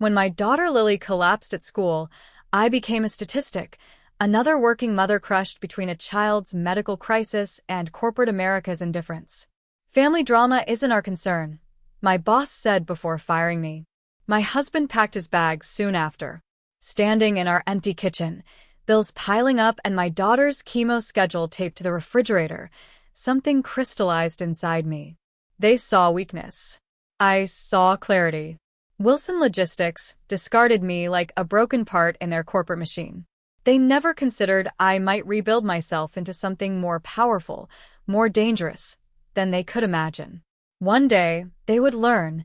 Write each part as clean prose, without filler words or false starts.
When my daughter Lily collapsed at school, I became a statistic, another working mother crushed between a child's medical crisis and corporate America's indifference. Family drama isn't our concern, my boss said before firing me. My husband packed his bags soon after. Standing in our empty kitchen, bills piling up and my daughter's chemo schedule taped to the refrigerator, something crystallized inside me. They saw weakness. I saw clarity. Wilson Logistics discarded me like a broken part in their corporate machine. They never considered I might rebuild myself into something more powerful, more dangerous than they could imagine. One day, they would learn.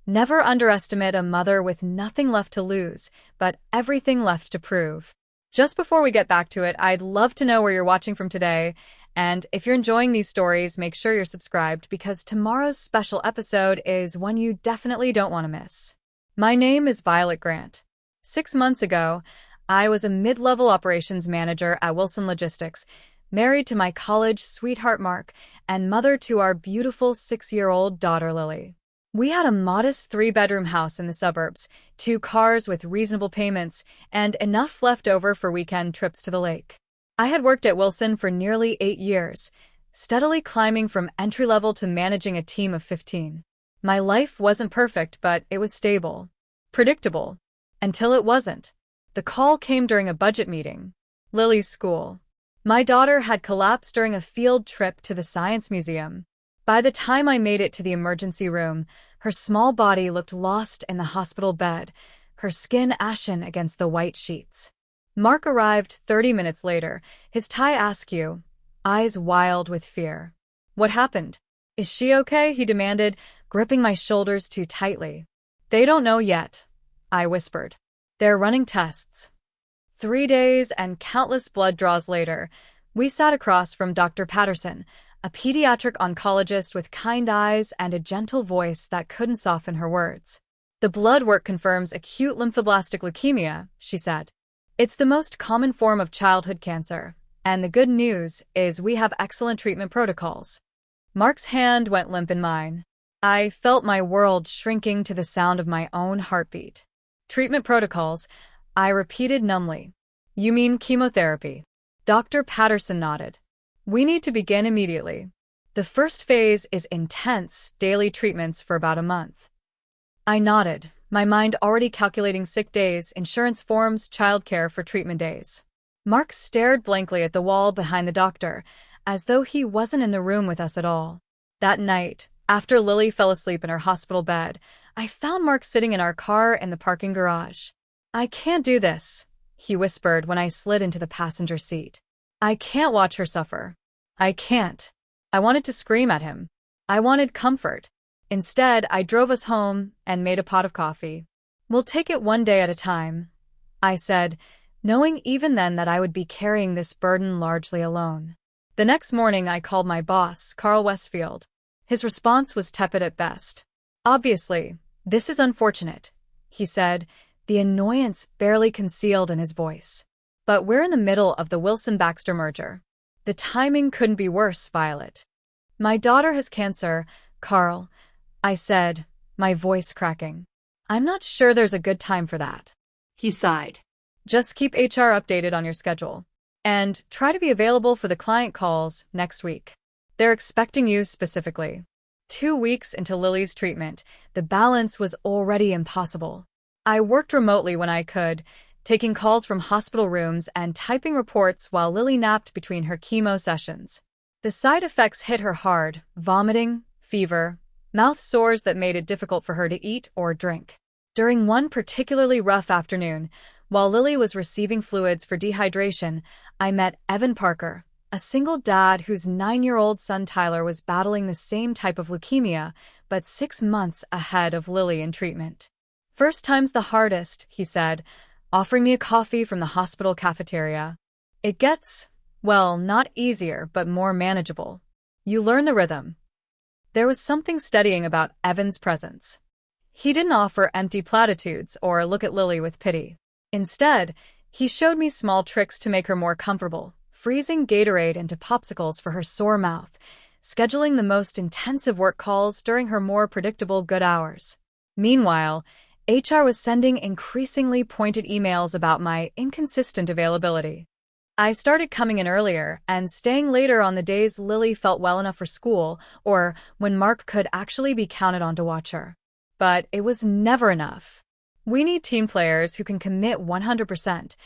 Never underestimate a mother with nothing left to lose, but everything left to prove. Just before we get back to it, I'd love to know where you're watching from today. And if you're enjoying these stories, make sure you're subscribed because tomorrow's special episode is one you definitely don't want to miss. My name is Violet Grant. 6 months ago, I was a mid-level operations manager at Wilson Logistics, married to my college sweetheart Mark, and mother to our beautiful 6-year-old daughter Lily. We had a modest 3-bedroom house in the suburbs, 2 cars with reasonable payments, and enough left over for weekend trips to the lake. I had worked at Wilson for nearly 8 years, steadily climbing from entry-level to managing a team of 15. My life wasn't perfect, but it was stable. Predictable. Until it wasn't. The call came during a budget meeting. Lily's school. My daughter had collapsed during a field trip to the Science Museum. By the time I made it to the emergency room, her small body looked lost in the hospital bed, her skin ashen against the white sheets. Mark arrived 30 minutes later, his tie askew, eyes wild with fear. "What happened? Is she okay?" he demanded, gripping my shoulders too tightly. "They don't know yet," I whispered. "They're running tests." 3 days and countless blood draws later, we sat across from Dr. Patterson, a pediatric oncologist with kind eyes and a gentle voice that couldn't soften her words. "The blood work confirms acute lymphoblastic leukemia," she said. "It's the most common form of childhood cancer, and the good news is we have excellent treatment protocols." Mark's hand went limp in mine. I felt my world shrinking to the sound of my own heartbeat. "Treatment protocols," I repeated numbly. "You mean chemotherapy?" Dr. Patterson nodded. "We need to begin immediately. The first phase is intense, daily treatments for about a month." I nodded, my mind already calculating sick days, insurance forms, childcare for treatment days. Mark stared blankly at the wall behind the doctor, as though he wasn't in the room with us at all. That night, after Lily fell asleep in her hospital bed, I found Mark sitting in our car in the parking garage. "I can't do this," he whispered when I slid into the passenger seat. "I can't watch her suffer. I can't." I wanted to scream at him. I wanted comfort. Instead, I drove us home and made a pot of coffee. "We'll take it one day at a time," I said, knowing even then that I would be carrying this burden largely alone. The next morning, I called my boss, Carl Westfield. His response was tepid at best. "Obviously, this is unfortunate," he said, the annoyance barely concealed in his voice. "But we're in the middle of the Wilson-Baxter merger. The timing couldn't be worse, Violet." "My daughter has cancer, Carl," I said, my voice cracking. "I'm not sure there's a good time for that." He sighed. "Just keep HR updated on your schedule. And try to be available for the client calls next week. They're expecting you specifically." 2 weeks into Lily's treatment, the balance was already impossible. I worked remotely when I could, taking calls from hospital rooms and typing reports while Lily napped between her chemo sessions. The side effects hit her hard: vomiting, fever, mouth sores that made it difficult for her to eat or drink. During one particularly rough afternoon, while Lily was receiving fluids for dehydration, I met Evan Parker, a single dad whose 9-year-old son Tyler was battling the same type of leukemia, but 6 months ahead of Lily in treatment. "First time's the hardest," he said, offering me a coffee from the hospital cafeteria. "It gets, well, not easier, but more manageable. You learn the rhythm." There was something steadying about Evan's presence. He didn't offer empty platitudes or look at Lily with pity. Instead, he showed me small tricks to make her more comfortable, freezing Gatorade into popsicles for her sore mouth, scheduling the most intensive work calls during her more predictable good hours. Meanwhile, HR was sending increasingly pointed emails about my inconsistent availability. I started coming in earlier and staying later on the days Lily felt well enough for school or when Mark could actually be counted on to watch her. But it was never enough. "We need team players who can commit 100%,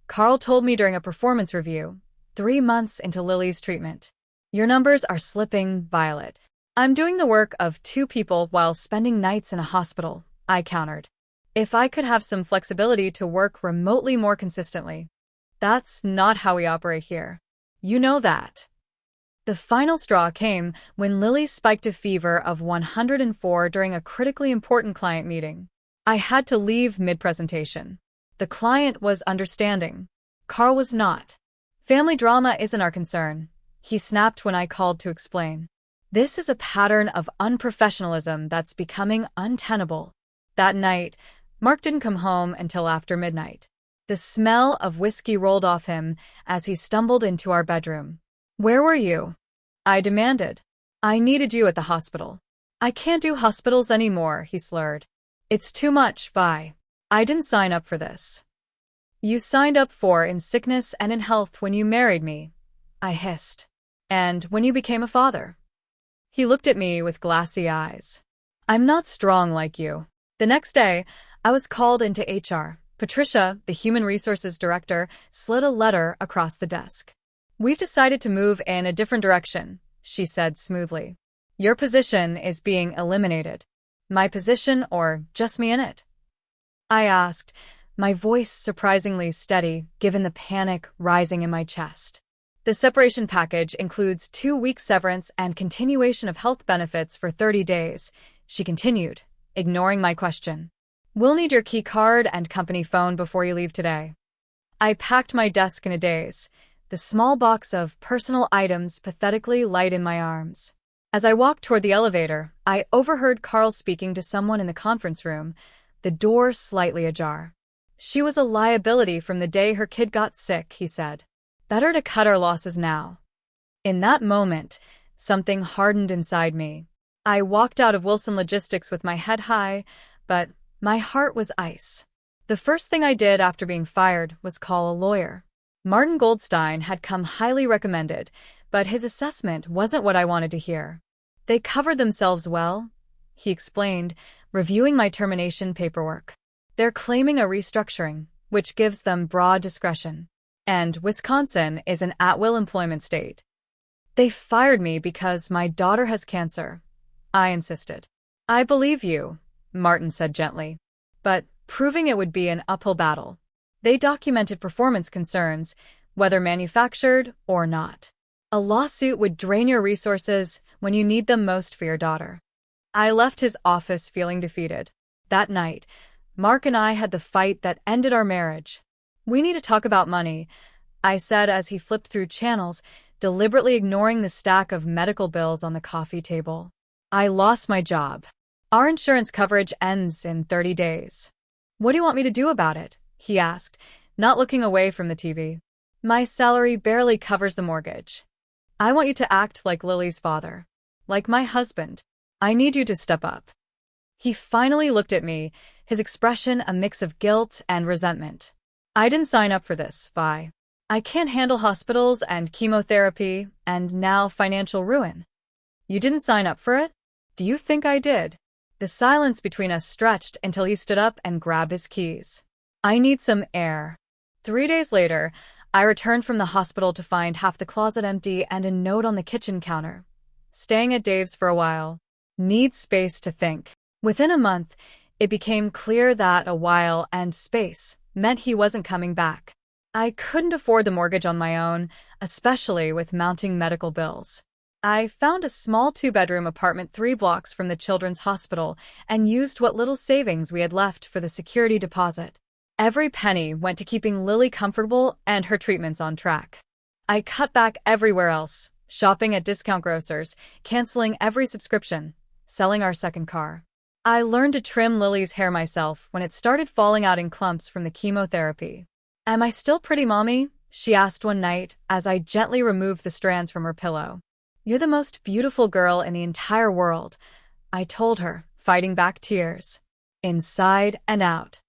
Carl told me during a performance review, 3 months into Lily's treatment. "Your numbers are slipping, Violet." "I'm doing the work of 2 people while spending nights in a hospital," I countered. "If I could have some flexibility to work remotely more consistently." "That's not how we operate here. You know that." The final straw came when Lily spiked a fever of 104 during a critically important client meeting. I had to leave mid-presentation. The client was understanding. Carl was not. "Family drama isn't our concern," he snapped when I called to explain. "This is a pattern of unprofessionalism that's becoming untenable." That night, Mark didn't come home until after midnight. The smell of whiskey rolled off him as he stumbled into our bedroom. "Where were you?" I demanded. "I needed you at the hospital." "I can't do hospitals anymore," he slurred. "It's too much, Vi. I didn't sign up for this." "You signed up for in sickness and in health when you married me," I hissed. "And when you became a father." He looked at me with glassy eyes. "I'm not strong like you." The next day, I was called into HR. Patricia, the human resources director, slid a letter across the desk. "We've decided to move in a different direction," she said smoothly. "Your position is being eliminated." "My position or just me in it?" I asked, my voice surprisingly steady given the panic rising in my chest. "The separation package includes 2 weeks severance and continuation of health benefits for 30 days, she continued, ignoring my question. "We'll need your key card and company phone before you leave today." I packed my desk in a daze, the small box of personal items pathetically light in my arms. As I walked toward the elevator, I overheard Carl speaking to someone in the conference room, the door slightly ajar. "She was a liability from the day her kid got sick," he said. "Better to cut our losses now." In that moment, something hardened inside me. I walked out of Wilson Logistics with my head high, but my heart was ice. The first thing I did after being fired was call a lawyer. Martin Goldstein had come highly recommended, but his assessment wasn't what I wanted to hear. "They covered themselves well," he explained, reviewing my termination paperwork. "They're claiming a restructuring, which gives them broad discretion. And Wisconsin is an at-will employment state." "They fired me because my daughter has cancer," I insisted. "I believe you," Martin said gently. "But proving it would be an uphill battle. They documented performance concerns, whether manufactured or not. A lawsuit would drain your resources when you need them most for your daughter." I left his office feeling defeated. That night, Mark and I had the fight that ended our marriage. "We need to talk about money," I said as he flipped through channels, deliberately ignoring the stack of medical bills on the coffee table. "I lost my job. Our insurance coverage ends in 30 days. "What do you want me to do about it?" he asked, not looking away from the TV. "My salary barely covers the mortgage. I want you to act like Lily's father. Like my husband. I need you to step up." He finally looked at me, his expression a mix of guilt and resentment. "I didn't sign up for this, Vi. I can't handle hospitals and chemotherapy and now financial ruin." "You didn't sign up for it? Do you think I did?" The silence between us stretched until he stood up and grabbed his keys. "I need some air." 3 days later, I returned from the hospital to find half the closet empty and a note on the kitchen counter. "Staying at Dave's for a while. Need space to think." Within a month, it became clear that a while and space meant he wasn't coming back. I couldn't afford the mortgage on my own, especially with mounting medical bills. I found a small 2-bedroom apartment 3 blocks from the children's hospital and used what little savings we had left for the security deposit. Every penny went to keeping Lily comfortable and her treatments on track. I cut back everywhere else, shopping at discount grocers, canceling every subscription, selling our second car. I learned to trim Lily's hair myself when it started falling out in clumps from the chemotherapy. "Am I still pretty, Mommy?" she asked one night as I gently removed the strands from her pillow. "You're the most beautiful girl in the entire world," I told her, fighting back tears. inside and out.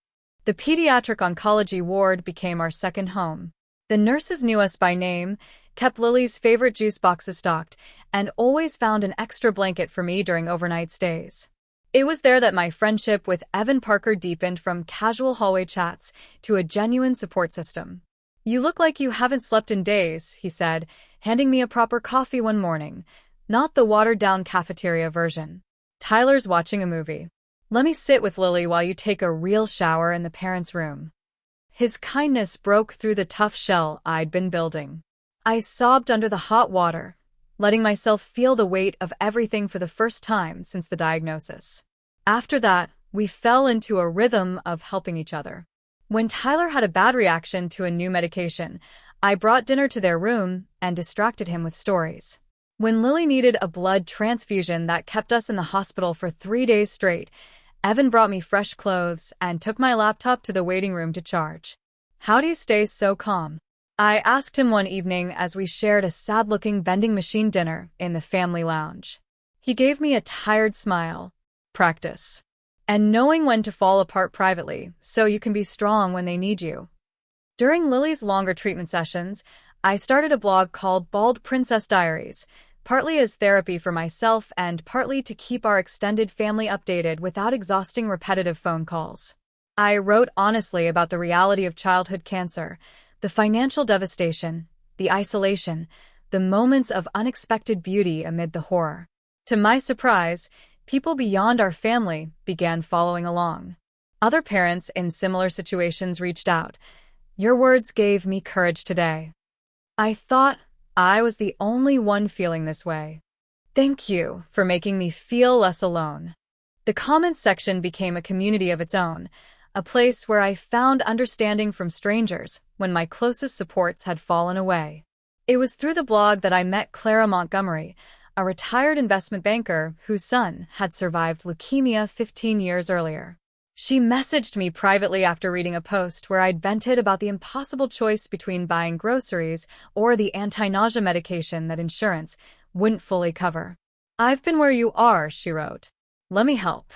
The pediatric oncology ward became our second home. The nurses knew us by name, kept Lily's favorite juice boxes stocked, and always found an extra blanket for me during overnight stays. It was there that my friendship with Evan Parker deepened from casual hallway chats to a genuine support system. "You look like you haven't slept in days," he said, handing me a proper coffee one morning, not the watered-down cafeteria version. "Tyler's watching a movie. Let me sit with Lily while you take a real shower in the parents' room." His kindness broke through the tough shell I'd been building. I sobbed under the hot water, letting myself feel the weight of everything for the first time since the diagnosis. After that, we fell into a rhythm of helping each other. When Tyler had a bad reaction to a new medication, I brought dinner to their room and distracted him with stories. When Lily needed a blood transfusion that kept us in the hospital for 3 days straight, Evan brought me fresh clothes and took my laptop to the waiting room to charge. "How do you stay so calm?" I asked him one evening as we shared a sad-looking vending machine dinner in the family lounge. He gave me a tired smile. "Practice. And knowing when to fall apart privately, so you can be strong when they need you." During Lily's longer treatment sessions, I started a blog called Bald Princess Diaries, partly as therapy for myself and partly to keep our extended family updated without exhausting repetitive phone calls. I wrote honestly about the reality of childhood cancer, the financial devastation, the isolation, the moments of unexpected beauty amid the horror. To my surprise, people beyond our family began following along. Other parents in similar situations reached out. "Your words gave me courage today." I thought I was the only one feeling this way. "Thank you for making me feel less alone." The comments section became a community of its own, a place where I found understanding from strangers when my closest supports had fallen away. It was through the blog that I met Clara Montgomery, a retired investment banker whose son had survived leukemia 15 years earlier. She messaged me privately after reading a post where I'd vented about the impossible choice between buying groceries or the anti-nausea medication that insurance wouldn't fully cover. "I've been where you are," she wrote. "Let me help."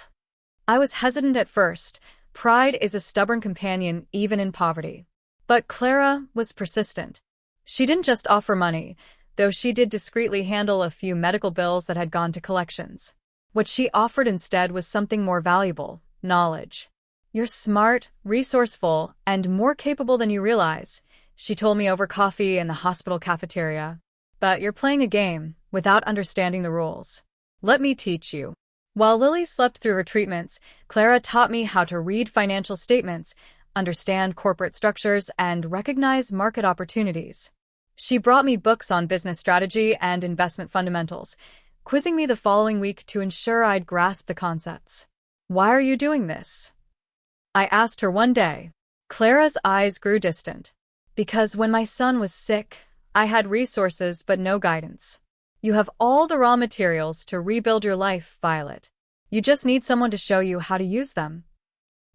I was hesitant at first. Pride is a stubborn companion even in poverty. But Clara was persistent. She didn't just offer money, though she did discreetly handle a few medical bills that had gone to collections. What she offered instead was something more valuable: knowledge. "You're smart, resourceful, and more capable than you realize," she told me over coffee in the hospital cafeteria. "But you're playing a game without understanding the rules. Let me teach you." While Lily slept through her treatments, Clara taught me how to read financial statements, understand corporate structures, and recognize market opportunities. She brought me books on business strategy and investment fundamentals, quizzing me the following week to ensure I'd grasp the concepts. "Why are you doing this?" I asked her one day. Clara's eyes grew distant. "Because when my son was sick, I had resources but no guidance. You have all the raw materials to rebuild your life, Violet. You just need someone to show you how to use them."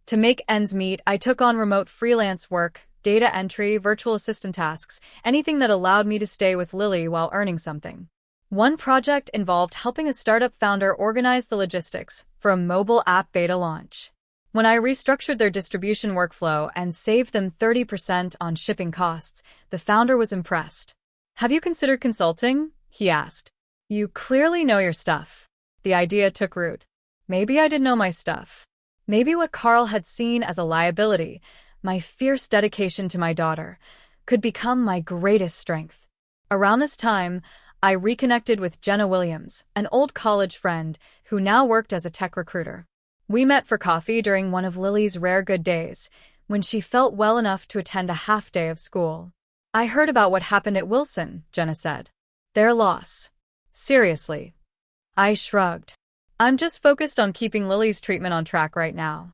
To make ends meet, I took on remote freelance work, data entry, virtual assistant tasks, anything that allowed me to stay with Lily while earning something. One project involved helping a startup founder organize the logistics for a mobile app beta launch. When I restructured their distribution workflow and saved them 30% on shipping costs, the founder was impressed. "Have you considered consulting?" he asked. "You clearly know your stuff." The idea took root. Maybe I didn't know my stuff. Maybe what Carl had seen as a liability, my fierce dedication to my daughter, could become my greatest strength. Around this time, I reconnected with Jenna Williams, an old college friend who now worked as a tech recruiter. We met for coffee during one of Lily's rare good days, when she felt well enough to attend a half day of school. "I heard about what happened at Wilson," Jenna said. "Their loss." "Seriously?" I shrugged. "I'm just focused on keeping Lily's treatment on track right now."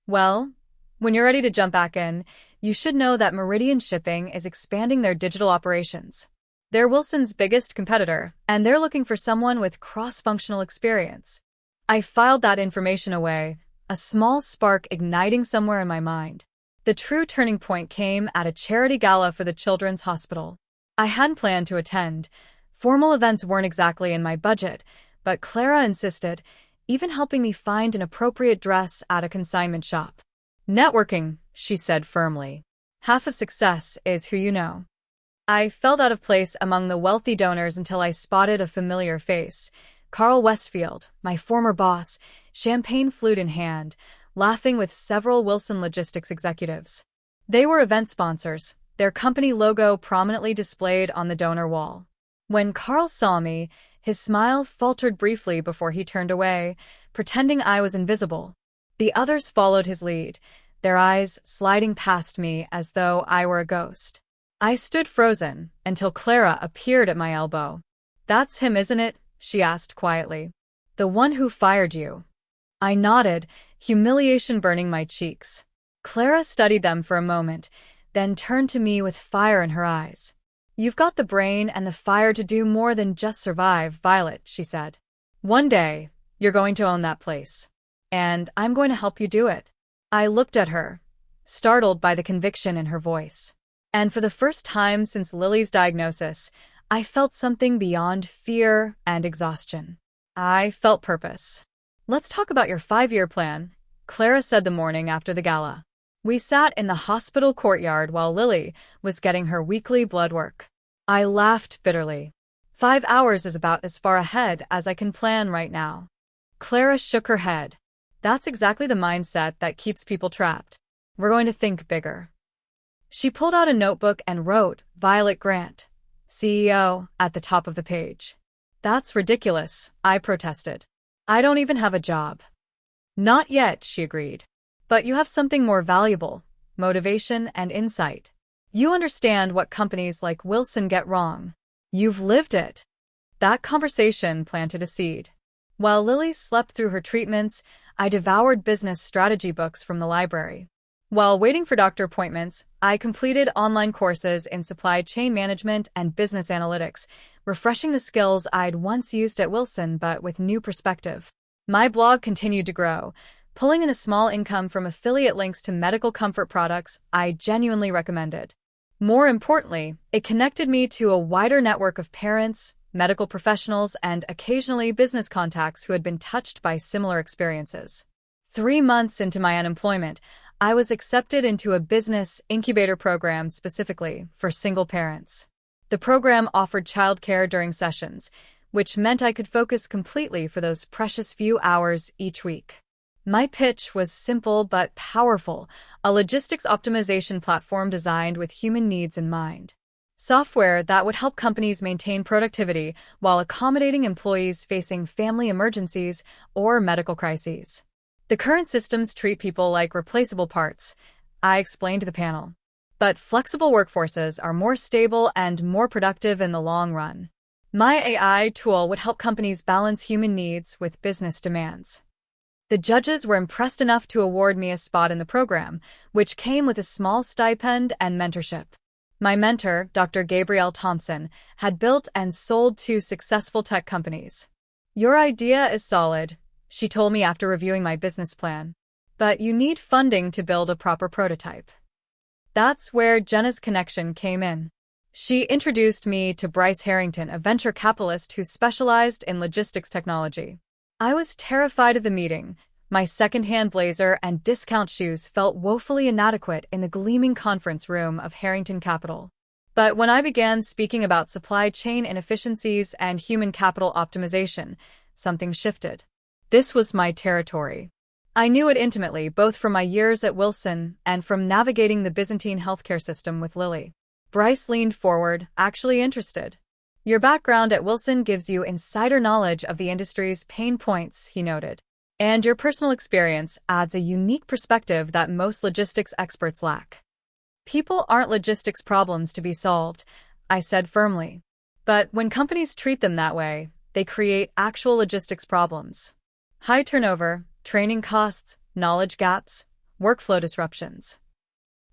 "Well, when you're ready to jump back in, you should know that Meridian Shipping is expanding their digital operations. They're Wilson's biggest competitor, and they're looking for someone with cross-functional experience." I filed that information away, a small spark igniting somewhere in my mind. The true turning point came at a charity gala for the Children's Hospital. I hadn't planned to attend. Formal events weren't exactly in my budget, but Clara insisted, even helping me find an appropriate dress at a consignment shop. Networking, she said firmly. Half of success is who you know. I felt out of place among the wealthy donors until I spotted a familiar face. Carl Westfield, my former boss, champagne flute in hand, laughing with several Wilson Logistics executives. They were event sponsors, their company logo prominently displayed on the donor wall. When Carl saw me, his smile faltered briefly before he turned away, pretending I was invisible. The others followed his lead, their eyes sliding past me as though I were a ghost. I stood frozen until Clara appeared at my elbow. "That's him, isn't it?" she asked quietly. "The one who fired you." I nodded, humiliation burning my cheeks. Clara studied them for a moment, then turned to me with fire in her eyes. "You've got the brain and the fire to do more than just survive, Violet," she said. "One day, you're going to own that place. And I'm going to help you do it." I looked at her, startled by the conviction in her voice. And for the first time since Lily's diagnosis, I felt something beyond fear and exhaustion. I felt purpose. "Let's talk about your 5-year plan," Clara said the morning after the gala. We sat in the hospital courtyard while Lily was getting her weekly blood work. I laughed bitterly. 5 hours is about as far ahead as I can plan right now. Clara shook her head. "That's exactly the mindset that keeps people trapped. We're going to think bigger." She pulled out a notebook and wrote, "Violet Grant, CEO," at the top of the page. "That's ridiculous," I protested. "I don't even have a job." "Not yet," she agreed. "But you have something more valuable, motivation and insight. You understand what companies like Wilson get wrong. You've lived it." That conversation planted a seed. While Lily slept through her treatments, I devoured business strategy books from the library. While waiting for doctor appointments, I completed online courses in supply chain management and business analytics, refreshing the skills I'd once used at Wilson but with new perspective. My blog continued to grow, pulling in a small income from affiliate links to medical comfort products I genuinely recommended. More importantly, it connected me to a wider network of parents, medical professionals, and occasionally business contacts who had been touched by similar experiences. 3 months into my unemployment, I was accepted into a business incubator program specifically for single parents. The program offered childcare during sessions, which meant I could focus completely for those precious few hours each week. My pitch was simple but powerful, a logistics optimization platform designed with human needs in mind. Software that would help companies maintain productivity while accommodating employees facing family emergencies or medical crises. "The current systems treat people like replaceable parts," I explained to the panel. "But flexible workforces are more stable and more productive in the long run. My AI tool would help companies balance human needs with business demands." The judges were impressed enough to award me a spot in the program, which came with a small stipend and mentorship. My mentor, Dr. Gabrielle Thompson, had built and sold 2 successful tech companies. "Your idea is solid," she told me after reviewing my business plan. "But you need funding to build a proper prototype." That's where Jenna's connection came in. She introduced me to Bryce Harrington, a venture capitalist who specialized in logistics technology. I was terrified of the meeting. My second-hand blazer and discount shoes felt woefully inadequate in the gleaming conference room of Harrington Capital. But when I began speaking about supply chain inefficiencies and human capital optimization, something shifted. This was my territory. I knew it intimately, both from my years at Wilson and from navigating the Byzantine healthcare system with Lily. Bryce leaned forward, actually interested. "Your background at Wilson gives you insider knowledge of the industry's pain points," he noted. "And your personal experience adds a unique perspective that most logistics experts lack." "People aren't logistics problems to be solved," I said firmly. "But when companies treat them that way, they create actual logistics problems. High turnover, training costs, knowledge gaps, workflow disruptions."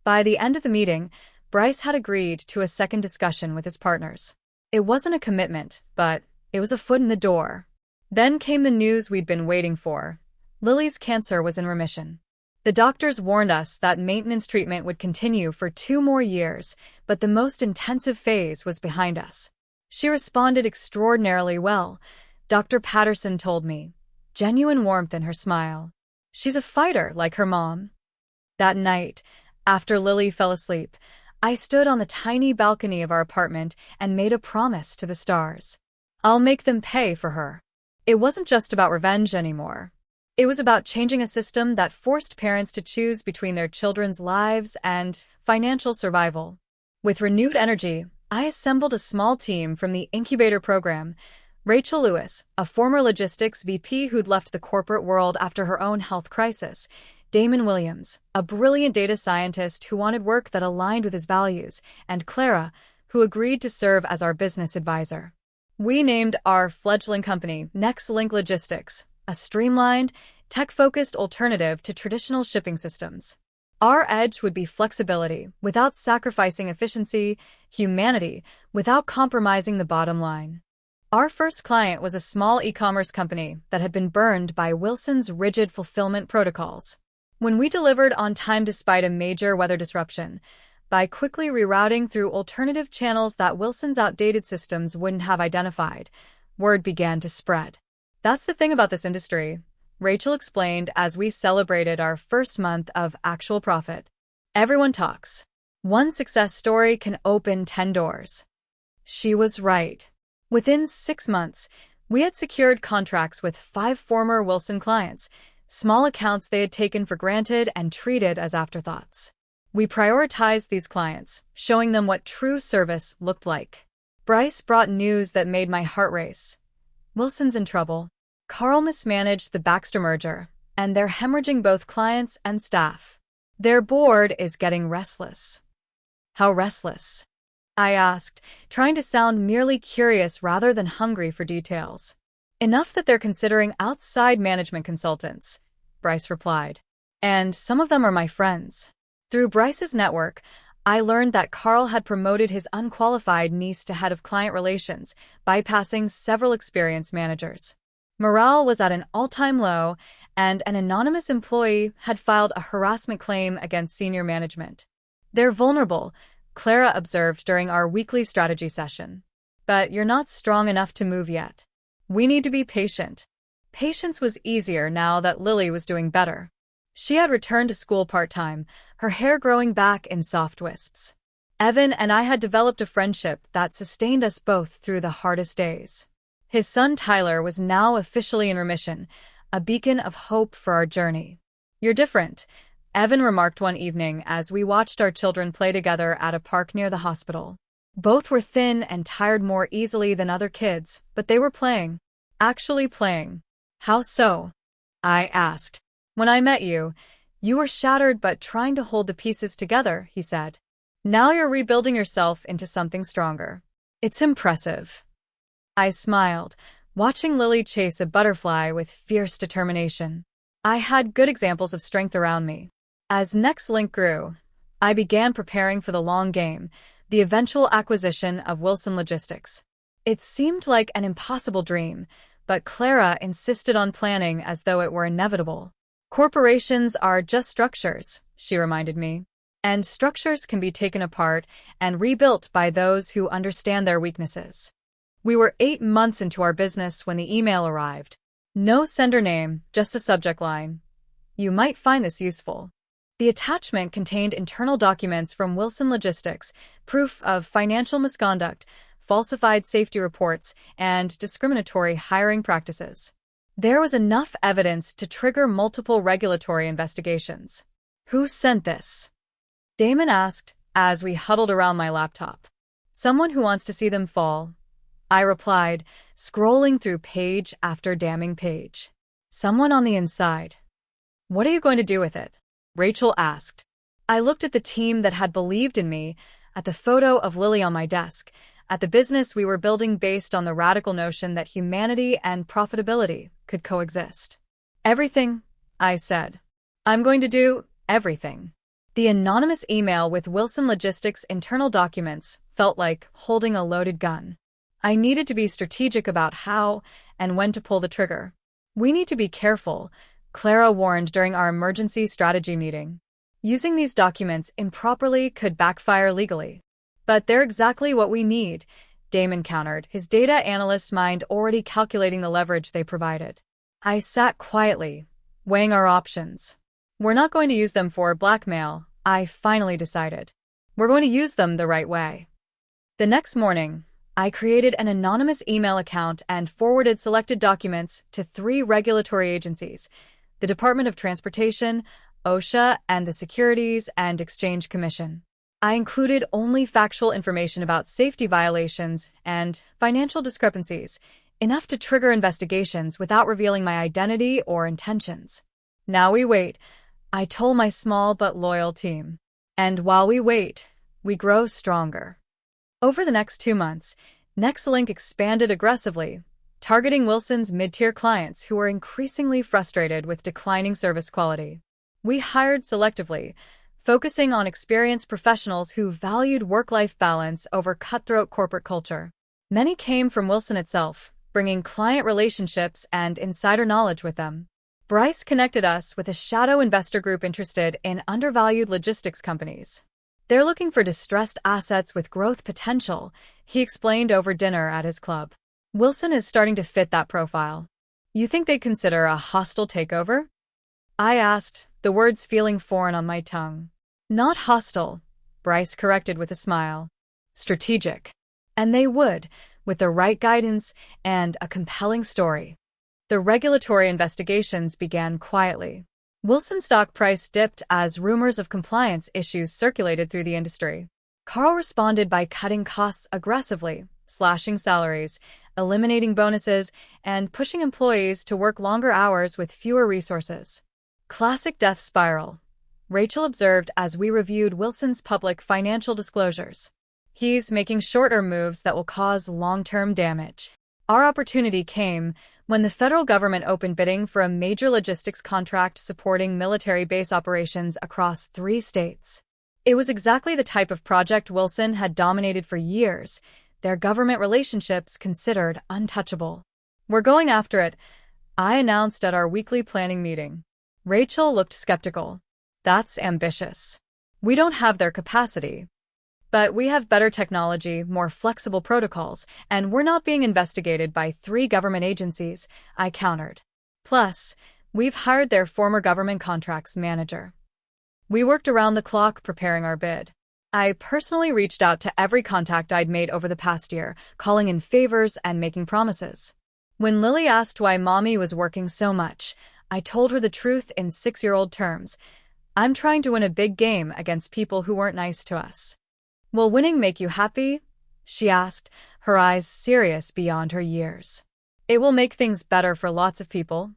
By the end of the meeting, Bryce had agreed to a second discussion with his partners. It wasn't a commitment, but it was a foot in the door. Then came the news we'd been waiting for. Lily's cancer was in remission. The doctors warned us that maintenance treatment would continue for 2 more years, but the most intensive phase was behind us. She responded extraordinarily well, Dr. Patterson told me. genuine warmth in her smile. She's a fighter like her mom. That night, after Lily fell asleep, I stood on the tiny balcony of our apartment and made a promise to the stars. I'll make them pay for her. It wasn't just about revenge anymore. It was about changing a system that forced parents to choose between their children's lives and financial survival. With renewed energy, I assembled a small team from the incubator program. Rachel Lewis, a former logistics VP who'd left the corporate world after her own health crisis. Damon Williams, a brilliant data scientist who wanted work that aligned with his values. And Clara, who agreed to serve as our business advisor. We named our fledgling company Nexlink Logistics, a streamlined, tech-focused alternative to traditional shipping systems. Our edge would be flexibility without sacrificing efficiency, humanity without compromising the bottom line. Our first client was a small e-commerce company that had been burned by Wilson's rigid fulfillment protocols. When we delivered on time despite a major weather disruption, by quickly rerouting through alternative channels that Wilson's outdated systems wouldn't have identified, word began to spread. That's the thing about this industry, Rachel explained as we celebrated our first month of actual profit. Everyone talks. One success story can open 10 doors. She was right. Within 6 months, we had secured contracts with 5 former Wilson clients, small accounts they had taken for granted and treated as afterthoughts. We prioritized these clients, showing them what true service looked like. Bryce brought news that made my heart race. Wilson's in trouble. Carl mismanaged the Baxter merger, and they're hemorrhaging both clients and staff. Their board is getting restless. How restless? I asked, trying to sound merely curious rather than hungry for details. Enough that they're considering outside management consultants, Bryce replied. And some of them are my friends. Through Bryce's network, I learned that Carl had promoted his unqualified niece to head of client relations, bypassing several experienced managers. Morale was at an all-time low, and an anonymous employee had filed a harassment claim against senior management. They're vulnerable, Clara observed during our weekly strategy session. But you're not strong enough to move yet. We need to be patient. Patience was easier now that Lily was doing better. She had returned to school part-time, her hair growing back in soft wisps. Evan and I had developed a friendship that sustained us both through the hardest days. His son Tyler was now officially in remission, a beacon of hope for our journey. You're different, Evan remarked one evening as we watched our children play together at a park near the hospital. Both were thin and tired more easily than other kids, but they were playing. Actually playing. How so? I asked. When I met you, you were shattered but trying to hold the pieces together, he said. Now you're rebuilding yourself into something stronger. It's impressive. I smiled, watching Lily chase a butterfly with fierce determination. I had good examples of strength around me. As Nexlink grew, I began preparing for the long game, the eventual acquisition of Wilson Logistics. It seemed like an impossible dream, but Clara insisted on planning as though it were inevitable. Corporations are just structures, she reminded me. And structures can be taken apart and rebuilt by those who understand their weaknesses. We were 8 months into our business when the email arrived. No sender name, just a subject line. You might find this useful. The attachment contained internal documents from Wilson Logistics, proof of financial misconduct, falsified safety reports, and discriminatory hiring practices. There was enough evidence to trigger multiple regulatory investigations. Who sent this? Damon asked as we huddled around my laptop. Someone who wants to see them fall, I replied, scrolling through page after damning page. Someone on the inside. What are you going to do with it? Rachel asked. I looked at the team that had believed in me, at the photo of Lily on my desk, at the business we were building based on the radical notion that humanity and profitability could coexist. Everything, I said. I'm going to do everything. The anonymous email with Wilson Logistics' internal documents felt like holding a loaded gun. I needed to be strategic about how and when to pull the trigger. We need to be careful, Clara warned during our emergency strategy meeting. Using these documents improperly could backfire legally. But they're exactly what we need, Damon countered, his data analyst mind already calculating the leverage they provided. I sat quietly, weighing our options. We're not going to use them for blackmail, I finally decided. We're going to use them the right way. The next morning, I created an anonymous email account and forwarded selected documents to 3 regulatory agencies: the Department of Transportation, OSHA, and the Securities and Exchange Commission. I included only factual information about safety violations and financial discrepancies, enough to trigger investigations without revealing my identity or intentions. Now we wait, I told my small but loyal team. And while we wait, we grow stronger. Over the next 2 months, Nexlink expanded aggressively, targeting Wilson's mid-tier clients who were increasingly frustrated with declining service quality. We hired selectively, focusing on experienced professionals who valued work-life balance over cutthroat corporate culture. Many came from Wilson itself, bringing client relationships and insider knowledge with them. Bryce connected us with a shadow investor group interested in undervalued logistics companies. They're looking for distressed assets with growth potential, he explained over dinner at his club. Wilson is starting to fit that profile. You think they'd consider a hostile takeover? I asked, the words feeling foreign on my tongue. Not hostile, Bryce corrected with a smile. Strategic. And they would, with the right guidance and a compelling story. The regulatory investigations began quietly. Wilson's stock price dipped as rumors of compliance issues circulated through the industry. Carl responded by cutting costs aggressively, slashing salaries, eliminating bonuses, and pushing employees to work longer hours with fewer resources. Classic death spiral, Rachel observed as we reviewed Wilson's public financial disclosures. He's making short-term moves that will cause long-term damage. Our opportunity came when the federal government opened bidding for a major logistics contract supporting military base operations across 3 states. It was exactly the type of project Wilson had dominated for years, their government relationships considered untouchable. We're going after it, I announced at our weekly planning meeting. Rachel looked skeptical. That's ambitious. We don't have their capacity. But we have better technology, more flexible protocols, and we're not being investigated by 3 government agencies, I countered. Plus, we've hired their former government contracts manager. We worked around the clock preparing our bid. I personally reached out to every contact I'd made over the past year, calling in favors and making promises. When Lily asked why Mommy was working so much, I told her the truth in 6-year-old terms. I'm trying to win a big game against people who weren't nice to us. Will winning make you happy? She asked, her eyes serious beyond her years. It will make things better for lots of people,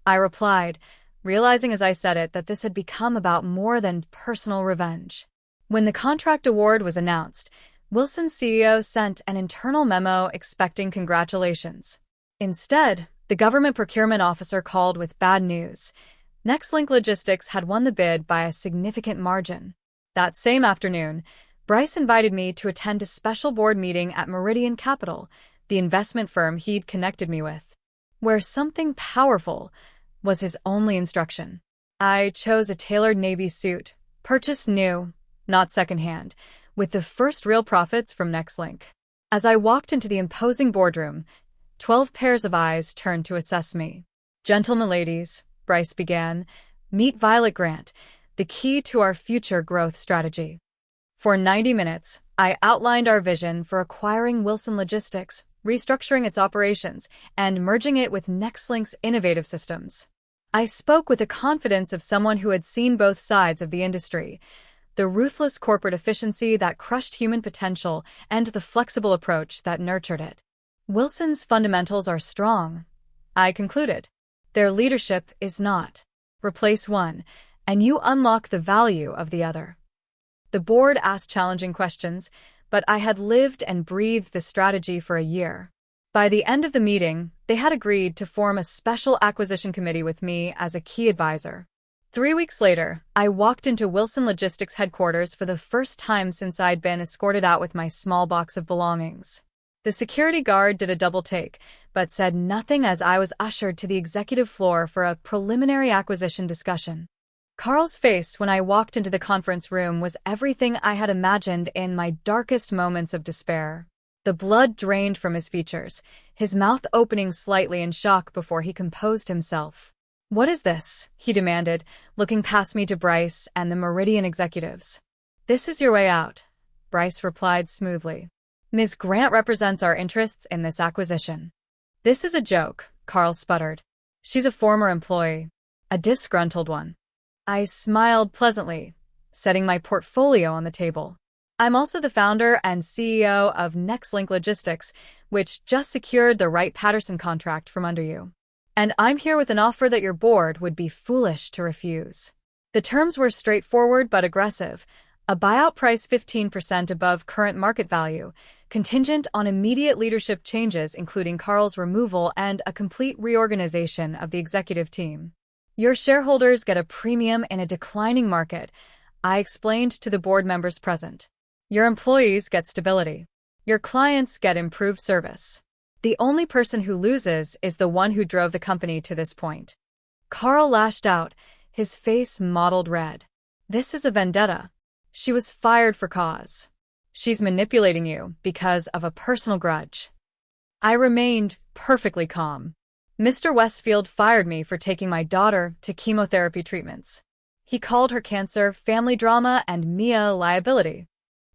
I replied, realizing as I said it that this had become about more than personal revenge. When the contract award was announced, Wilson's CEO sent an internal memo expecting congratulations. Instead, the government procurement officer called with bad news. Nexlink Logistics had won the bid by a significant margin. That same afternoon, Bryce invited me to attend a special board meeting at Meridian Capital, the investment firm he'd connected me with, where something powerful was his only instruction. I chose a tailored navy suit, purchased new, not secondhand, with the first real profits from Nexlink. As I walked into the imposing boardroom, 12 pairs of eyes turned to assess me. Gentlemen, ladies, Bryce began, meet Violet Grant, the key to our future growth strategy. For 90 minutes, I outlined our vision for acquiring Wilson Logistics, restructuring its operations, and merging it with Nexlink's innovative systems. I spoke with the confidence of someone who had seen both sides of the industry, the ruthless corporate efficiency that crushed human potential and the flexible approach that nurtured it. Wilson's fundamentals are strong, I concluded. Their leadership is not. Replace one, and you unlock the value of the other. The board asked challenging questions, but I had lived and breathed the strategy for a year. By the end of the meeting, they had agreed to form a special acquisition committee with me as a key advisor. 3 weeks later, I walked into Wilson Logistics headquarters for the first time since I'd been escorted out with my small box of belongings. The security guard did a double take, but said nothing as I was ushered to the executive floor for a preliminary acquisition discussion. Carl's face when I walked into the conference room was everything I had imagined in my darkest moments of despair. The blood drained from his features, his mouth opening slightly in shock before he composed himself. "What is this?" he demanded, looking past me to Bryce and the Meridian executives. "This is your way out," Bryce replied smoothly. "Ms. Grant represents our interests in this acquisition." "This is a joke," Carl sputtered. "She's a former employee. A disgruntled one." I smiled pleasantly, setting my portfolio on the table. "I'm also the founder and CEO of Nexlink Logistics, which just secured the Wright-Patterson contract from under you. And I'm here with an offer that your board would be foolish to refuse." The terms were straightforward but aggressive. A buyout price 15% above current market value, contingent on immediate leadership changes including Carl's removal and a complete reorganization of the executive team. "Your shareholders get a premium in a declining market," I explained to the board members present. "Your employees get stability. Your clients get improved service. The only person who loses is the one who drove the company to this point." Carl lashed out, his face mottled red. "This is a vendetta. She was fired for cause. She's manipulating you because of a personal grudge." I remained perfectly calm. "Mr. Westfield fired me for taking my daughter to chemotherapy treatments. He called her cancer, family drama, and me a liability.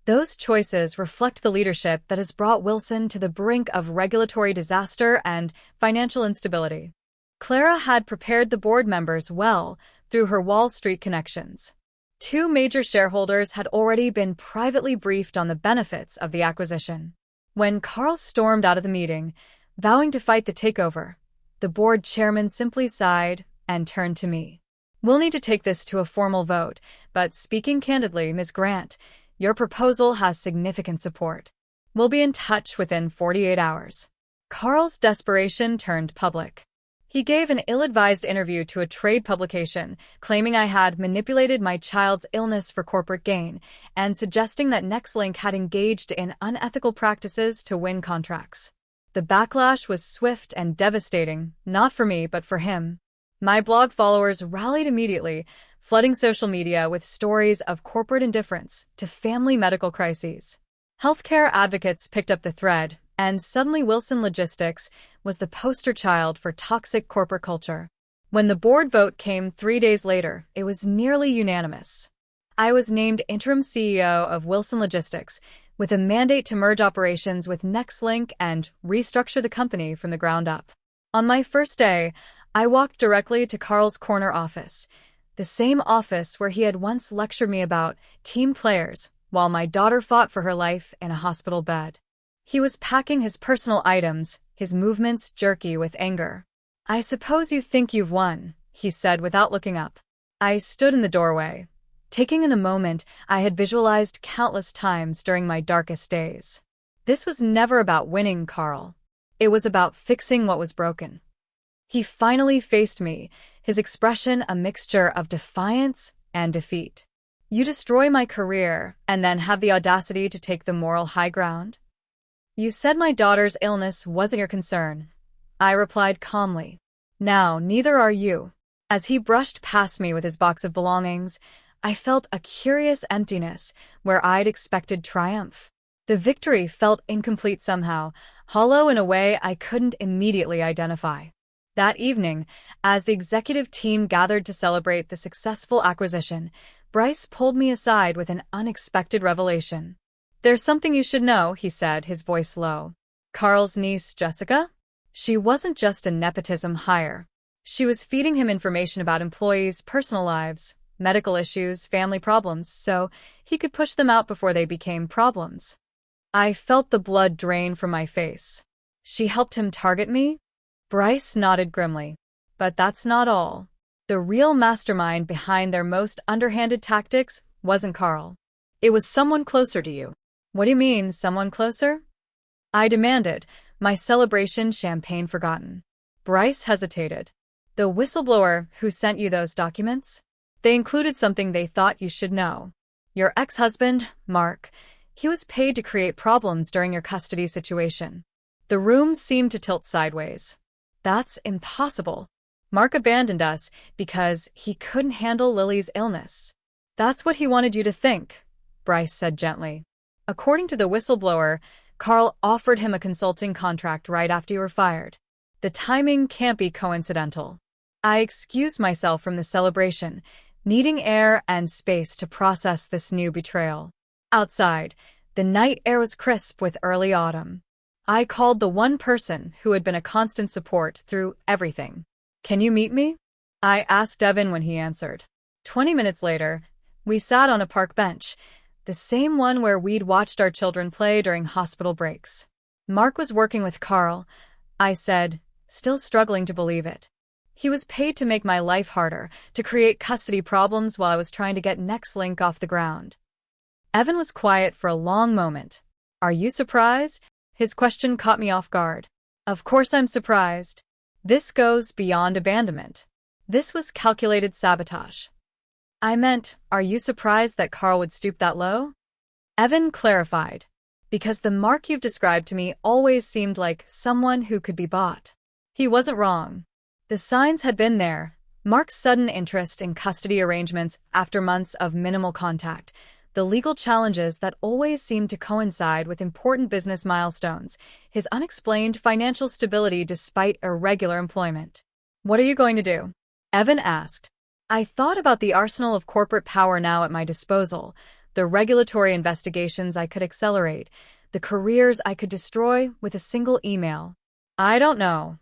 Those choices reflect the leadership that has brought Wilson to the brink of regulatory disaster and financial instability." Clara had prepared the board members well through her Wall Street connections. 2 major shareholders had already been privately briefed on the benefits of the acquisition. When Carl stormed out of the meeting, vowing to fight the takeover, the board chairman simply sighed and turned to me. "We'll need to take this to a formal vote, but speaking candidly, Ms. Grant, your proposal has significant support. We'll be in touch within 48 hours. Carl's desperation turned public. He gave an ill-advised interview to a trade publication, claiming I had manipulated my child's illness for corporate gain and suggesting that Nexlink had engaged in unethical practices to win contracts. The backlash was swift and devastating, not for me but for him. My blog followers rallied immediately, flooding social media with stories of corporate indifference to family medical crises. Healthcare advocates picked up the thread, and suddenly Wilson Logistics was the poster child for toxic corporate culture. When the board vote came 3 days later, it was nearly unanimous. I was named interim CEO of Wilson Logistics, with a mandate to merge operations with Nexlink and restructure the company from the ground up. On my first day, I walked directly to Carl's corner office, the same office where he had once lectured me about team players while my daughter fought for her life in a hospital bed. He was packing his personal items, his movements jerky with anger. "I suppose you think you've won," he said without looking up. I stood in the doorway, taking in the moment I had visualized countless times during my darkest days. This was never about winning, Carl. It was about fixing what was broken. He finally faced me, his expression a mixture of defiance and defeat. "You destroy my career and then have the audacity to take the moral high ground? You said my daughter's illness wasn't your concern," I replied calmly. "Now, neither are you." As he brushed past me with his box of belongings, I felt a curious emptiness where I'd expected triumph. The victory felt incomplete somehow, hollow in a way I couldn't immediately identify. That evening, as the executive team gathered to celebrate the successful acquisition, Bryce pulled me aside with an unexpected revelation. "There's something you should know," he said, his voice low. "Carl's niece, Jessica? She wasn't just a nepotism hire. She was feeding him information about employees' personal lives, medical issues, family problems, so he could push them out before they became problems." I felt the blood drain from my face. "She helped him target me?" Bryce nodded grimly. "But that's not all. The real mastermind behind their most underhanded tactics wasn't Carl. It was someone closer to you." "What do you mean, someone closer?" I demanded, my celebration champagne forgotten. Bryce hesitated. "The whistleblower who sent you those documents? They included something they thought you should know. Your ex-husband, Mark, he was paid to create problems during your custody situation." The room seemed to tilt sideways. "That's impossible. Mark abandoned us because he couldn't handle Lily's illness." "That's what he wanted you to think," Bryce said gently. "According to the whistleblower, Carl offered him a consulting contract right after you were fired. The timing can't be coincidental. I excused myself from the celebration, needing air and space to process this new betrayal. Outside, the night air was crisp with early autumn. I called the one person who had been a constant support through everything. "Can you meet me?" I asked Evan when he answered. 20 minutes later, we sat on a park bench, the same one where we'd watched our children play during hospital breaks. "Mark was working with Carl," I said, still struggling to believe it. "He was paid to make my life harder, to create custody problems while I was trying to get Nexlink off the ground." Evan was quiet for a long moment. "Are you surprised?" His question caught me off guard. "Of course I'm surprised. This goes beyond abandonment. This was calculated sabotage." "I meant, are you surprised that Carl would stoop that low?" Evan clarified. "Because the Mark you've described to me always seemed like someone who could be bought." He wasn't wrong. The signs had been there. Mark's sudden interest in custody arrangements after months of minimal contact, the legal challenges that always seemed to coincide with important business milestones, his unexplained financial stability despite irregular employment. "What are you going to do?" Evan asked. I thought about the arsenal of corporate power now at my disposal, the regulatory investigations I could accelerate, the careers I could destroy with a single email. "I don't know.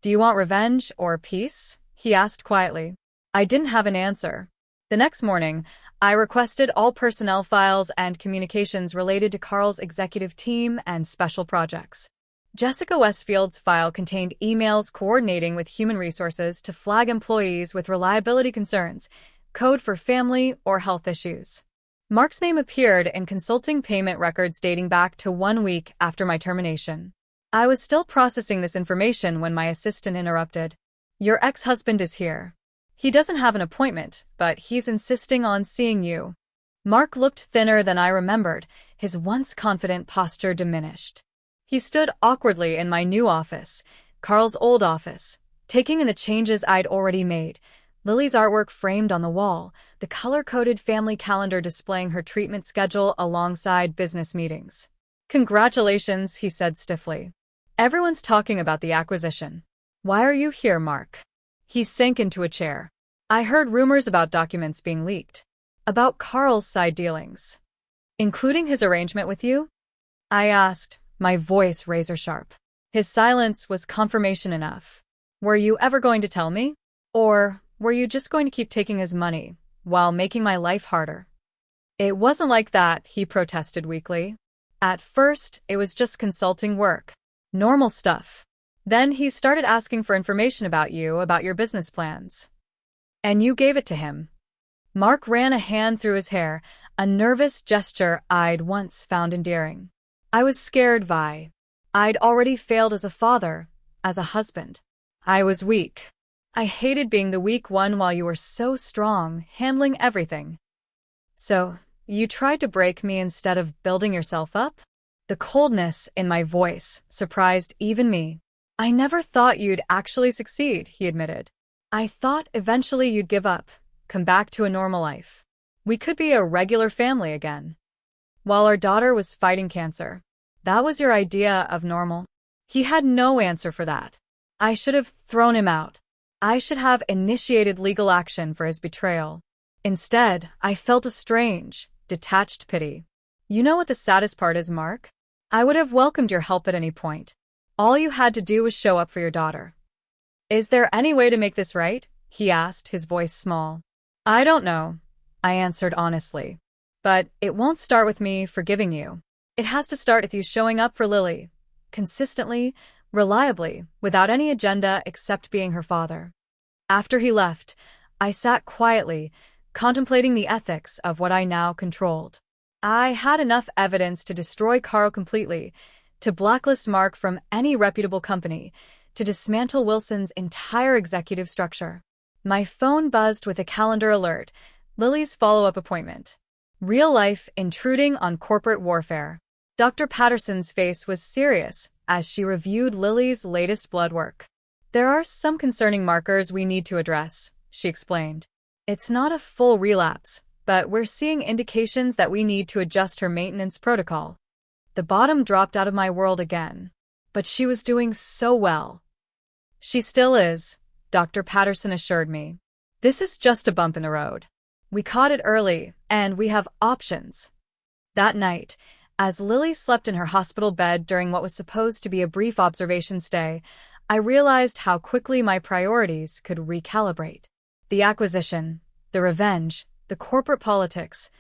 Do you want revenge or peace?" he asked quietly. I didn't have an answer. The next morning, I requested all personnel files and communications related to Carl's executive team and special projects. Jessica Westfield's file contained emails coordinating with human resources to flag employees with reliability concerns, code for family or health issues. Mark's name appeared in consulting payment records dating back to 1 week after my termination. I was still processing this information when my assistant interrupted. "Your ex-husband is here. He doesn't have an appointment, but he's insisting on seeing you." Mark looked thinner than I remembered, his once confident posture diminished. He stood awkwardly in my new office, Carl's old office, taking in the changes I'd already made. Lily's artwork framed on the wall, the color-coded family calendar displaying her treatment schedule alongside business meetings. "Congratulations," he said stiffly. "Everyone's talking about the acquisition. Why are you here, Mark?" He sank into a chair. "I heard rumors about documents being leaked. About Carl's side dealings. Including his arrangement with you?" I asked, my voice razor-sharp. His silence was confirmation enough. "Were you ever going to tell me? Or were you just going to keep taking his money, while making my life harder?" "It wasn't like that," he protested weakly. "At first, it was just consulting work. Normal stuff. Then he started asking for information about you, about your business plans. And you gave it to him." Mark ran a hand through his hair, a nervous gesture I'd once found endearing. I was scared, Vi. I'd already failed as a father, as a husband. I was weak. I hated being the weak one while you were so strong, handling everything. "So, you tried to break me instead of building yourself up?" The coldness in my voice surprised even me. "I never thought you'd actually succeed," he admitted. "I thought eventually you'd give up, come back to a normal life. We could be a regular family again. While our daughter was fighting cancer. That was your idea of normal?" He had no answer for that. I should have thrown him out. I should have initiated legal action for his betrayal. Instead, I felt a strange, detached pity. "You know what the saddest part is, Mark? I would have welcomed your help at any point. All you had to do was show up for your daughter." "Is there any way to make this right?" he asked, his voice small. "I don't know," I answered honestly. "But it won't start with me forgiving you. It has to start with you showing up for Lily. Consistently, reliably, without any agenda except being her father." After he left, I sat quietly, contemplating the ethics of what I now controlled. I had enough evidence to destroy Carl completely, to blacklist Mark from any reputable company, to dismantle Wilson's entire executive structure. My phone buzzed with a calendar alert, Lily's follow-up appointment. Real life intruding on corporate warfare. Dr. Patterson's face was serious as she reviewed Lily's latest blood work. "There are some concerning markers we need to address," she explained. "It's not a full relapse, but we're seeing indications that we need to adjust her maintenance protocol." The bottom dropped out of my world again. But she was doing so well. She still is, Dr. Patterson assured me. This is just a bump in the road. We caught it early, and we have options. That night, as Lily slept in her hospital bed during what was supposed to be a brief observation stay, I realized how quickly my priorities could recalibrate. The acquisition, the revenge, the corporate politics,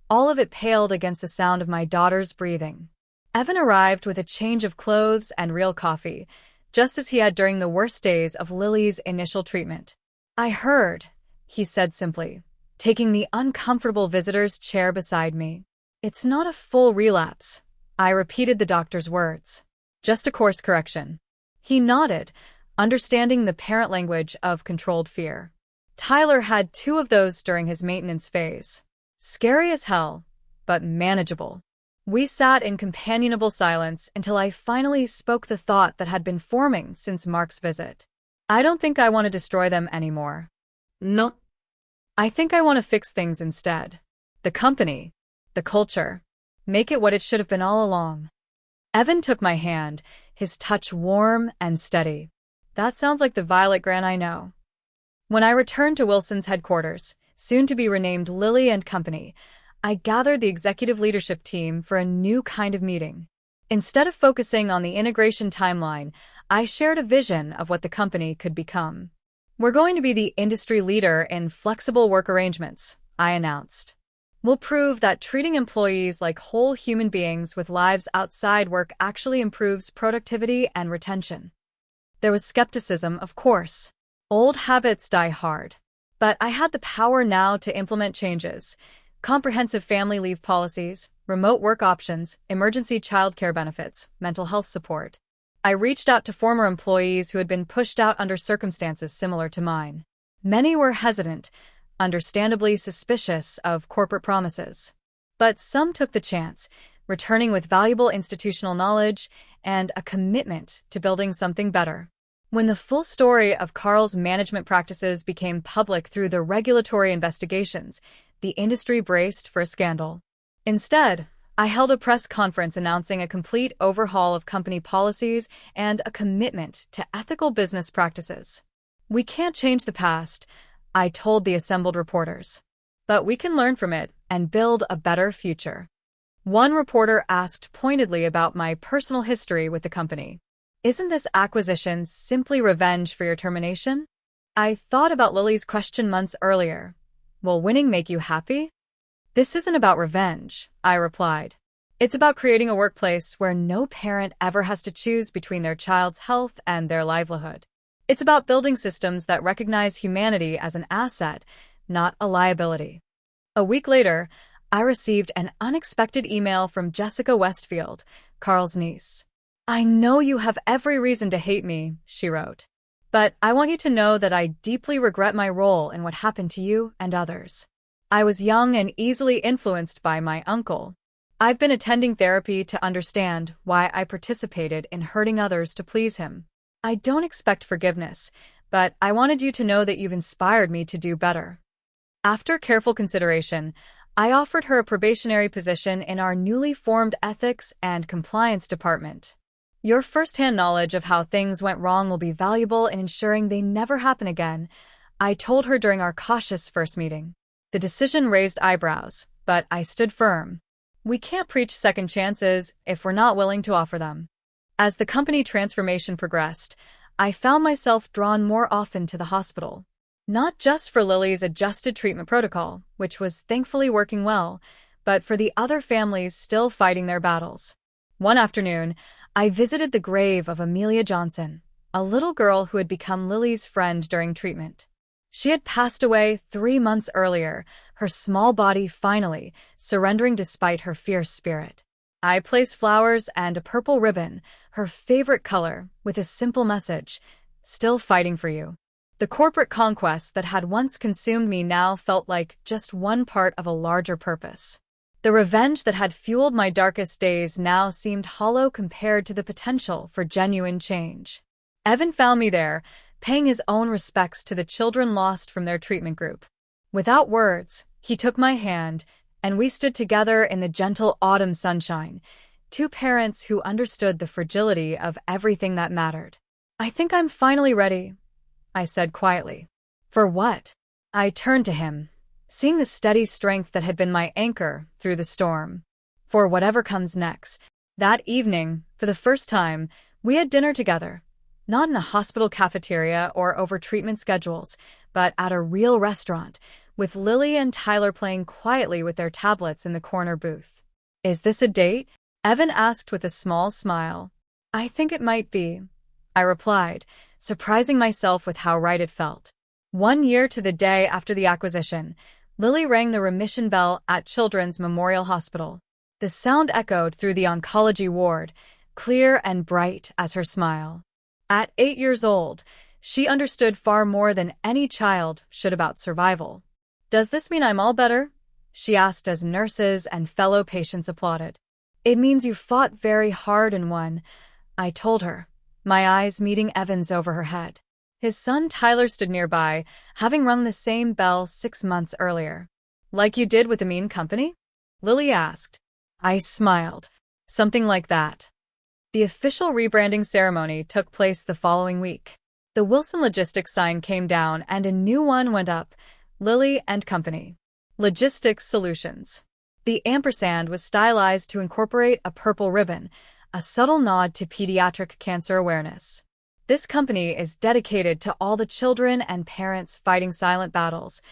all of it paled against the sound of my daughter's breathing. Evan arrived with a change of clothes and real coffee, just as he had during the worst days of Lily's initial treatment. "I heard," he said simply, taking the uncomfortable visitor's chair beside me. "It's not a full relapse." I repeated the doctor's words. "Just a course correction." He nodded, understanding the parent language of controlled fear. Tyler had 2 of those during his maintenance phase. Scary as hell, but manageable. We sat in companionable silence until I finally spoke the thought that had been forming since Mark's visit. "I don't think I want to destroy them anymore." "No." "I think I want to fix things instead. The company, the culture. Make it what it should have been all along." Evan took my hand, his touch warm and steady. "That sounds like the Violet Grant I know." When I returned to Wilson's headquarters, soon to be renamed Lilly and Company, I gathered the executive leadership team for a new kind of meeting. Instead of focusing on the integration timeline, I shared a vision of what the company could become. "We're going to be the industry leader in flexible work arrangements," I announced. "We'll prove that treating employees like whole human beings with lives outside work actually improves productivity and retention." There was skepticism, of course. Old habits die hard. But I had the power now to implement changes. Comprehensive family leave policies, remote work options, emergency childcare benefits, mental health support. I reached out to former employees who had been pushed out under circumstances similar to mine. Many were hesitant, understandably suspicious of corporate promises. But some took the chance, returning with valuable institutional knowledge and a commitment to building something better. When the full story of Carl's management practices became public through the regulatory investigations, the industry braced for a scandal. Instead, I held a press conference announcing a complete overhaul of company policies and a commitment to ethical business practices. "We can't change the past," I told the assembled reporters. "But we can learn from it and build a better future." One reporter asked pointedly about my personal history with the company. "Isn't this acquisition simply revenge for your termination?" I thought about Lily's question months earlier. "Will winning make you happy?" "This isn't about revenge," I replied. "It's about creating a workplace where no parent ever has to choose between their child's health and their livelihood. It's about building systems that recognize humanity as an asset, not a liability." A week later, I received an unexpected email from Jessica Westfield, Carl's niece. "I know you have every reason to hate me," she wrote. "But I want you to know that I deeply regret my role in what happened to you and others. I was young and easily influenced by my uncle. I've been attending therapy to understand why I participated in hurting others to please him. I don't expect forgiveness, but I wanted you to know that you've inspired me to do better." After careful consideration, I offered her a probationary position in our newly formed Ethics and Compliance Department. "Your first-hand knowledge of how things went wrong will be valuable in ensuring they never happen again," I told her during our cautious first meeting. The decision raised eyebrows, but I stood firm. We can't preach second chances if we're not willing to offer them. As the company transformation progressed, I found myself drawn more often to the hospital. Not just for Lily's adjusted treatment protocol, which was thankfully working well, but for the other families still fighting their battles. One afternoon, I visited the grave of Amelia Johnson, a little girl who had become Lily's friend during treatment. She had passed away 3 months earlier, her small body finally surrendering despite her fierce spirit. I placed flowers and a purple ribbon, her favorite color, with a simple message: "Still fighting for you." The corporate conquest that had once consumed me now felt like just one part of a larger purpose. The revenge that had fueled my darkest days now seemed hollow compared to the potential for genuine change. Evan found me there, paying his own respects to the children lost from their treatment group. Without words, he took my hand, and we stood together in the gentle autumn sunshine, Two parents who understood the fragility of everything that mattered. "I think I'm finally ready," I said quietly. "For what?" I turned to him, seeing the steady strength that had been my anchor through the storm. "For whatever comes next." That evening, for the first time, we had dinner together. Not in a hospital cafeteria or over treatment schedules, but at a real restaurant, with Lily and Tyler playing quietly with their tablets in the corner booth. "Is this a date?" Evan asked with a small smile. "I think it might be," I replied, surprising myself with how right it felt. 1 year to the day after the acquisition, Lily rang the remission bell at Children's Memorial Hospital. The sound echoed through the oncology ward, clear and bright as her smile. At 8 years old, she understood far more than any child should about survival. "Does this mean I'm all better?" she asked as nurses and fellow patients applauded. "It means you fought very hard and won," I told her, my eyes meeting Evan's over her head. His son Tyler stood nearby, having rung the same bell 6 months earlier. "Like you did with the mean company?" Lily asked. I smiled. "Something like that." The official rebranding ceremony took place the following week. The Wilson Logistics sign came down and a new one went up, Lily and Company. Logistics Solutions. The ampersand was stylized to incorporate a purple ribbon, a subtle nod to pediatric cancer awareness. "This company is dedicated to all the children and parents fighting silent battles,"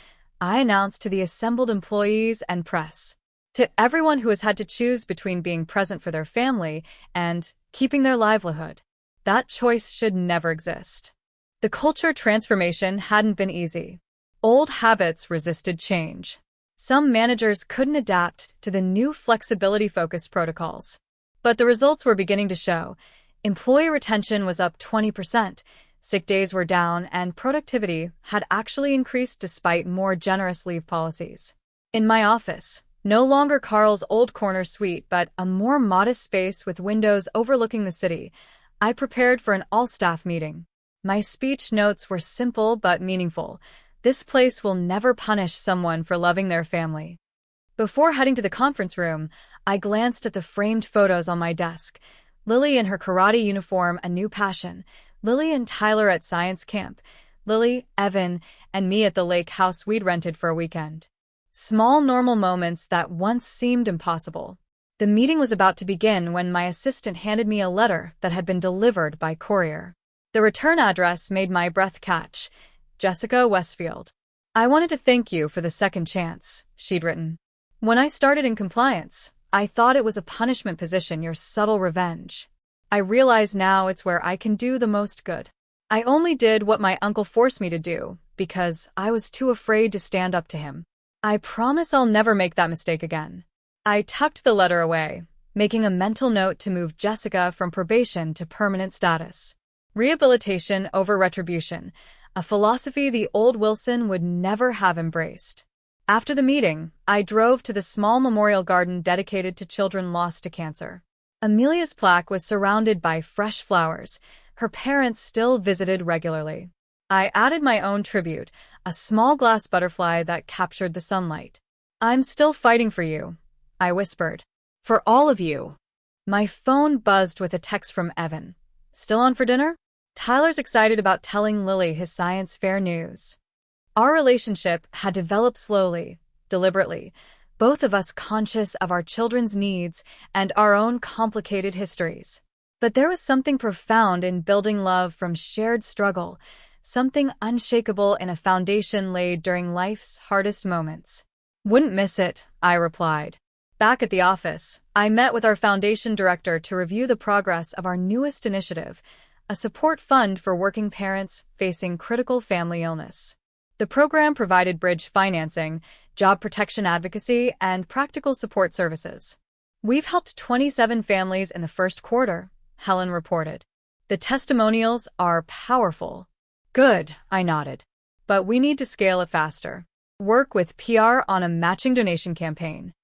I announced to the assembled employees and press. "To everyone who has had to choose between being present for their family and keeping their livelihood. That choice should never exist." The culture transformation hadn't been easy. Old habits resisted change. Some managers couldn't adapt to the new flexibility-focused protocols. But the results were beginning to show. Employee retention was up 20%, sick days were down, and productivity had actually increased despite more generous leave policies. In my office, no longer Carl's old corner suite, but a more modest space with windows overlooking the city, I prepared for an all-staff meeting. My speech notes were simple but meaningful. "This place will never punish someone for loving their family." Before heading to the conference room, I glanced at the framed photos on my desk. Lily in her karate uniform, a new passion. Lily and Tyler at science camp. Lily, Evan, and me at the lake house we'd rented for a weekend. Small normal moments that once seemed impossible. The meeting was about to begin when my assistant handed me a letter that had been delivered by courier. The return address made my breath catch. Jessica Westfield. "I wanted to thank you for the second chance," she'd written. "When I started in compliance, I thought it was a punishment position, your subtle revenge. I realize now it's where I can do the most good. I only did what my uncle forced me to do because I was too afraid to stand up to him. I promise I'll never make that mistake again." I tucked the letter away, making a mental note to move Jessica from probation to permanent status. Rehabilitation over retribution, a philosophy the old Wilson would never have embraced. After the meeting, I drove to the small memorial garden dedicated to children lost to cancer. Amelia's plaque was surrounded by fresh flowers. Her parents still visited regularly. I added my own tribute, a small glass butterfly that captured the sunlight. "I'm still fighting for you," I whispered. "For all of you." My phone buzzed with a text from Evan. "Still on for dinner?" Tyler's excited about telling Lily his science fair news. Our relationship had developed slowly, deliberately, both of us conscious of our children's needs and our own complicated histories. But there was something profound in building love from shared struggle, something unshakable in a foundation laid during life's hardest moments. "Wouldn't miss it," I replied. Back at the office, I met with our foundation director to review the progress of our newest initiative, a support fund for working parents facing critical family illness. The program provided bridge financing, job protection advocacy, and practical support services. "We've helped 27 families in the first quarter," Helen reported. "The testimonials are powerful." "Good," I nodded. "But we need to scale it faster. Work with PR on a matching donation campaign."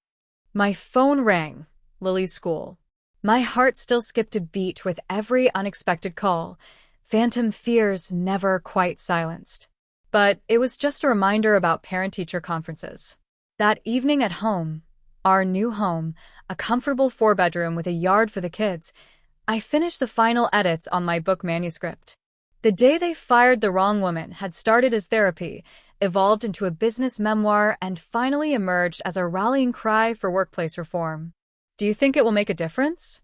My phone rang. Lily's school. My heart still skipped a beat with every unexpected call. Phantom fears never quite silenced. But it was just a reminder about parent-teacher conferences. That evening at home, Our new home, a comfortable 4-bedroom with a yard for the kids. I finished the final edits on my book manuscript. The Day They Fired the Wrong Woman had started as therapy, evolved into a business memoir, and finally emerged as a rallying cry for workplace reform. Do you think it will make a difference?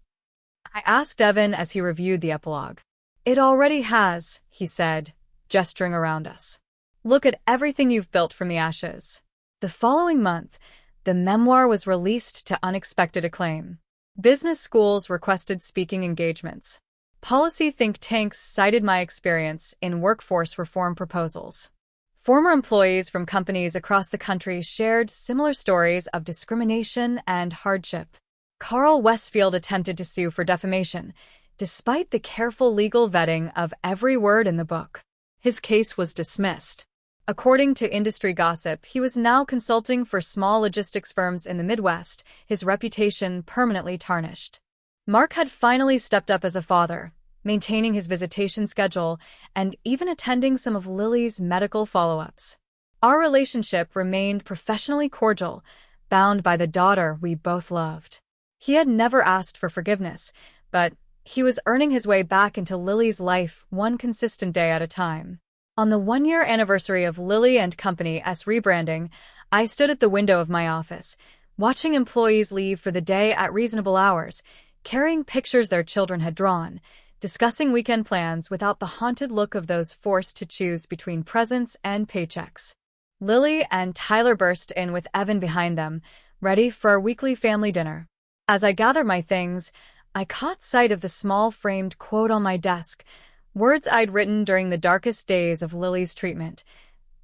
I asked Evan as he reviewed the epilogue. It already has, he said, gesturing around us. Look at everything you've built from the ashes. The following month, the memoir was released to unexpected acclaim. Business schools requested speaking engagements. Policy think tanks cited my experience in workforce reform proposals. Former employees from companies across the country shared similar stories of discrimination and hardship. Carl Westfield attempted to sue for defamation, despite the careful legal vetting of every word in the book. His case was dismissed. According to industry gossip, he was now consulting for small logistics firms in the Midwest, his reputation permanently tarnished. Mark had finally stepped up as a father, maintaining his visitation schedule and even attending some of Lily's medical follow-ups. Our relationship remained professionally cordial, bound by the daughter we both loved. He had never asked for forgiveness, but he was earning his way back into Lily's life one consistent day at a time. On the 1-year anniversary of Lily and Company's rebranding, I stood at the window of my office, watching employees leave for the day at reasonable hours, carrying pictures their children had drawn, discussing weekend plans without the haunted look of those forced to choose between presents and paychecks. Lily and Tyler burst in with Evan behind them, ready for our weekly family dinner. As I gathered my things, I caught sight of the small framed quote on my desk, words I'd written during the darkest days of Lily's treatment.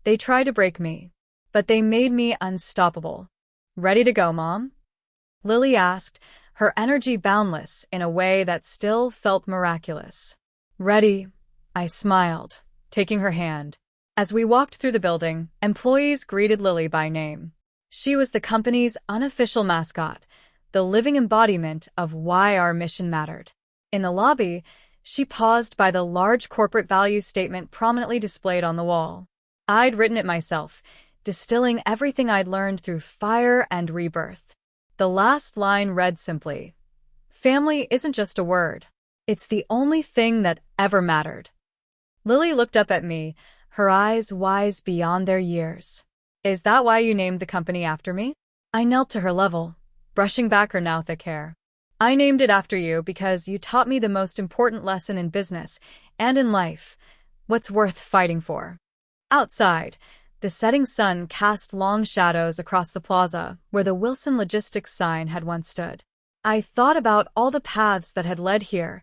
They tried to break me, but they made me unstoppable. Ready to go, Mom? Lily asked, her energy boundless in a way that still felt miraculous. Ready, I smiled, taking her hand. As we walked through the building, employees greeted Lily by name. She was the company's unofficial mascot, the living embodiment of why our mission mattered. In the lobby, she paused by the large corporate values statement prominently displayed on the wall. I'd written it myself, distilling everything I'd learned through fire and rebirth. The last line read simply, "Family isn't just a word. It's the only thing that ever mattered." Lily looked up at me, her eyes wise beyond their years. Is that why you named the company after me? I knelt to her level, brushing back her now thick hair. I named it after you because you taught me the most important lesson in business and in life, what's worth fighting for. Outside, the setting sun cast long shadows across the plaza where the Wilson Logistics sign had once stood. I thought about all the paths that had led here,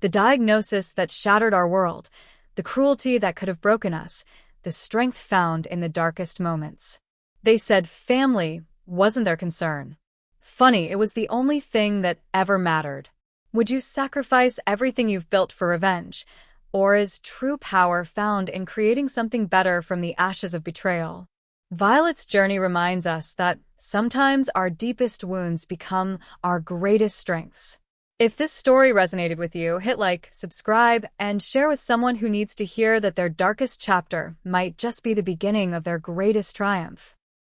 the diagnosis that shattered our world, the cruelty that could have broken us, the strength found in the darkest moments. They said family wasn't their concern. Funny, it was the only thing that ever mattered. Would you sacrifice everything you've built for revenge? Or is true power found in creating something better from the ashes of betrayal? Violet's journey reminds us that sometimes our deepest wounds become our greatest strengths. If this story resonated with you, hit like, subscribe, and share with someone who needs to hear that their darkest chapter might just be the beginning of their greatest triumph.